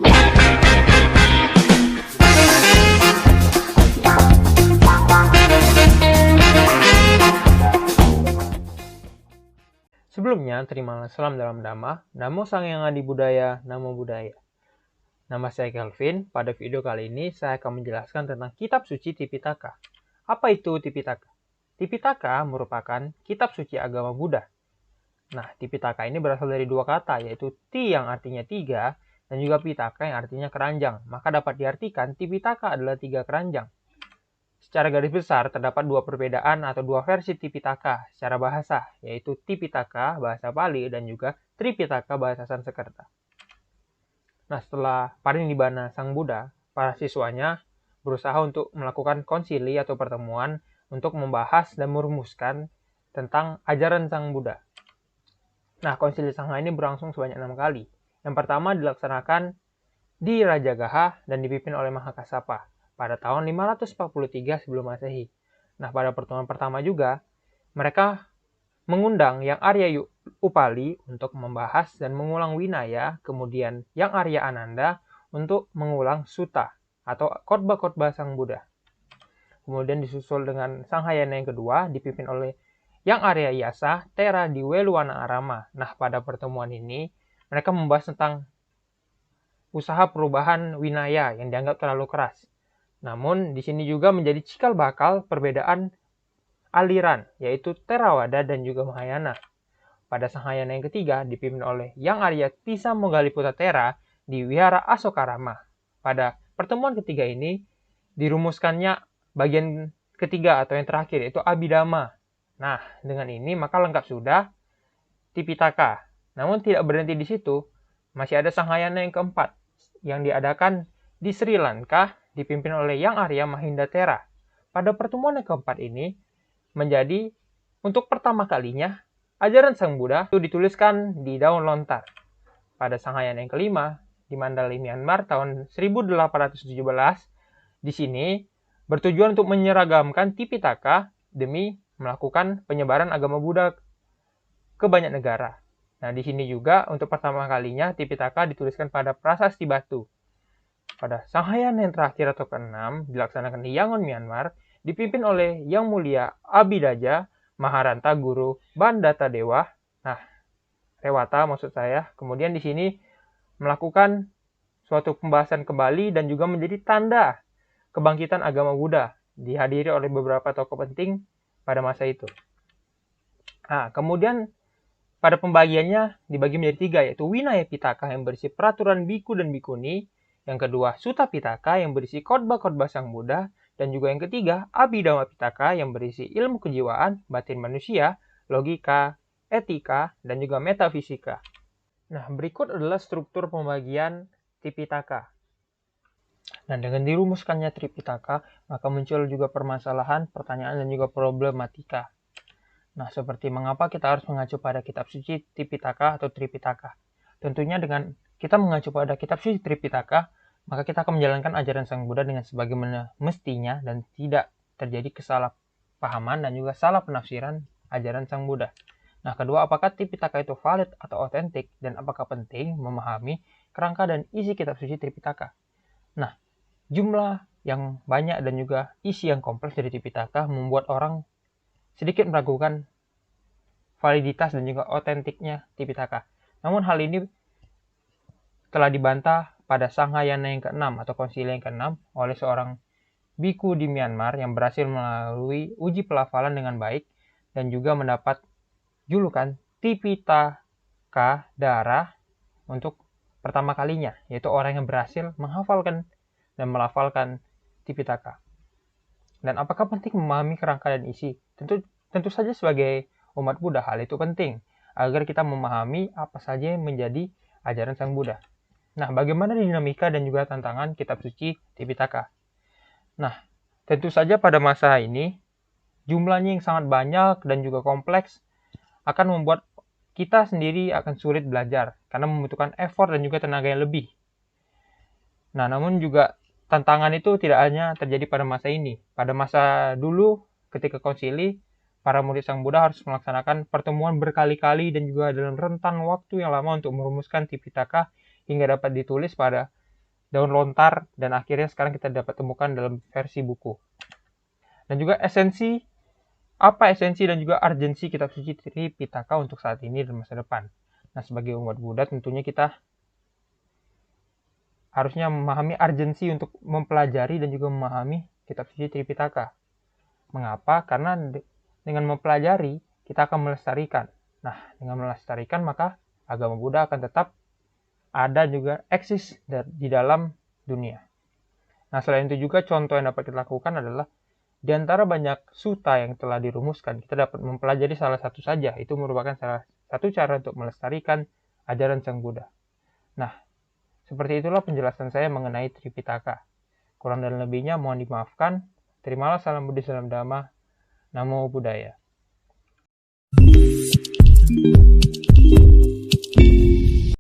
Sebelumnya, terimalah salam dalam Dhamma, Namo Sang Hyang Adi Budaya, Namo Buddhaya. Nama saya Kelvin. Pada video kali ini saya akan menjelaskan tentang kitab suci Tipitaka. Apa itu Tipitaka? Tipitaka merupakan kitab suci agama Buddha. Nah, Tipitaka ini berasal dari dua kata, yaitu Ti yang artinya tiga, dan juga Pitaka yang artinya keranjang. Maka dapat diartikan Tipitaka adalah tiga keranjang. Secara garis besar, terdapat dua perbedaan atau dua versi Tipitaka secara bahasa, yaitu Tipitaka bahasa Pali dan juga Tripitaka bahasa Sanskerta. Nah, setelah Parinibbana Sang Buddha, para siswanya berusaha untuk melakukan konsili atau pertemuan untuk membahas dan merumuskan tentang ajaran Sang Buddha. Nah, konsili Sangha ini berlangsung sebanyak 6 kali. Yang pertama dilaksanakan di Rajagaha dan dipimpin oleh Mahakassapa pada tahun 543 sebelum Masehi. Nah, pada pertemuan pertama juga, mereka mengundang Yang Arya Upali untuk membahas dan mengulang Winaya, kemudian Yang Arya Ananda untuk mengulang Sutta atau khotbah-khotbah Sang Buddha. Kemudian disusul dengan Sanghayana yang kedua, dipimpin oleh Yang Arya Yasa Tera di Weluwana Arama. Nah, pada pertemuan ini, mereka membahas tentang usaha perubahan Winaya yang dianggap terlalu keras. Namun, di sini juga menjadi cikal bakal perbedaan aliran, yaitu Theravada dan juga Mahayana. Pada Sanghayana yang ketiga, dipimpin oleh Yang Arya Tisammogaliputta Tera di Wihara Asokarama. Pada pertemuan ketiga ini, dirumuskannya bagian ketiga atau yang terakhir, yaitu Abhidhamma. Nah, dengan ini maka lengkap sudah Tipitaka. Namun tidak berhenti di situ, masih ada Sanghayana yang keempat, yang diadakan di Sri Lanka, dipimpin oleh Yang Arya Mahinda Tera. Pada pertemuan yang keempat ini, menjadi untuk pertama kalinya, ajaran Sang Buddha itu dituliskan di daun lontar. Pada Sanghayana yang kelima, di Mandalay, Myanmar, tahun 1817, di sini bertujuan untuk menyeragamkan Tipitaka demi melakukan penyebaran agama Buddha ke banyak negara. Nah, di sini juga untuk pertama kalinya Tipitaka dituliskan pada prasasti batu. Pada Sanghayana yang terakhir atau keenam, dilaksanakan di Yangon, Myanmar, dipimpin oleh Yang Mulia Abhidaja Maharanta Guru Bandata Dewa. Nah, Rewata maksud saya. Kemudian di sini melakukan suatu pembahasan kembali dan juga menjadi tanda kebangkitan agama Buddha, dihadiri oleh beberapa tokoh penting pada masa itu. Nah, kemudian pada pembagiannya dibagi menjadi tiga, yaitu Winaya Pitaka yang berisi peraturan biku dan bikuni, yang kedua Sutta Pitaka yang berisi khotbah-khotbah Sang Buddha, dan juga yang ketiga Abhidhamma Pitaka yang berisi ilmu kejiwaan, batin manusia, logika, etika, dan juga metafisika. Nah, berikut adalah struktur pembagian Tipitaka. Nah, dengan dirumuskannya Tripitaka, maka muncul juga permasalahan, pertanyaan, dan juga problematika. Nah, seperti mengapa kita harus mengacu pada kitab suci Tipitaka atau Tripitaka? Tentunya dengan kita mengacu pada kitab suci Tripitaka, maka kita akan menjalankan ajaran Sang Buddha dengan sebagaimana mestinya dan tidak terjadi kesalahpahaman dan juga salah penafsiran ajaran Sang Buddha. Nah, kedua, apakah Tipitaka itu valid atau otentik, dan apakah penting memahami kerangka dan isi kitab suci Tripitaka? Nah, jumlah yang banyak dan juga isi yang kompleks dari Tipitaka membuat orang sedikit meragukan validitas dan juga otentiknya Tipitaka. Namun hal ini telah dibantah pada Sanghayana yang ke-6 atau konsili yang ke-6 oleh seorang biku di Myanmar yang berhasil melalui uji pelafalan dengan baik dan juga mendapat julukan Tipitaka Dara untuk pertama kalinya, yaitu orang yang berhasil menghafalkan dan melafalkan Tipitaka. Dan apakah penting memahami kerangka dan isi? Tentu saja sebagai umat Buddha hal itu penting agar kita memahami apa saja yang menjadi ajaran Sang Buddha. Nah, bagaimana dinamika dan juga tantangan kitab suci Tipitaka? Nah, tentu saja pada masa ini jumlahnya yang sangat banyak dan juga kompleks akan membuat kita sendiri akan sulit belajar karena membutuhkan effort dan juga tenaga yang lebih. Nah, namun juga tantangan itu tidak hanya terjadi pada masa ini. Pada masa dulu, ketika konsili, para murid Sang Buddha harus melaksanakan pertemuan berkali-kali dan juga dalam rentang waktu yang lama untuk merumuskan Tipitaka hingga dapat ditulis pada daun lontar, dan akhirnya sekarang kita dapat temukan dalam versi buku. Dan juga esensi dan juga urgensi kitab suci Tripitaka untuk saat ini dan masa depan. Nah, sebagai umat Buddha tentunya kita harusnya memahami urgensi untuk mempelajari dan juga memahami kitab suci Tripitaka. Mengapa? Karena dengan mempelajari kita akan melestarikan. Nah, dengan melestarikan maka agama Buddha akan tetap ada juga eksis di dalam dunia. Nah, selain itu juga contoh yang dapat kita lakukan adalah di antara banyak sutta yang telah dirumuskan, kita dapat mempelajari salah satu saja. Itu merupakan salah satu cara untuk melestarikan ajaran Sang Buddha. Nah, seperti itulah penjelasan saya mengenai Tripitaka. Kurang dan lebihnya mohon dimaafkan. Terimalah salam Buddha, salam Dhamma. Namo Buddhaya.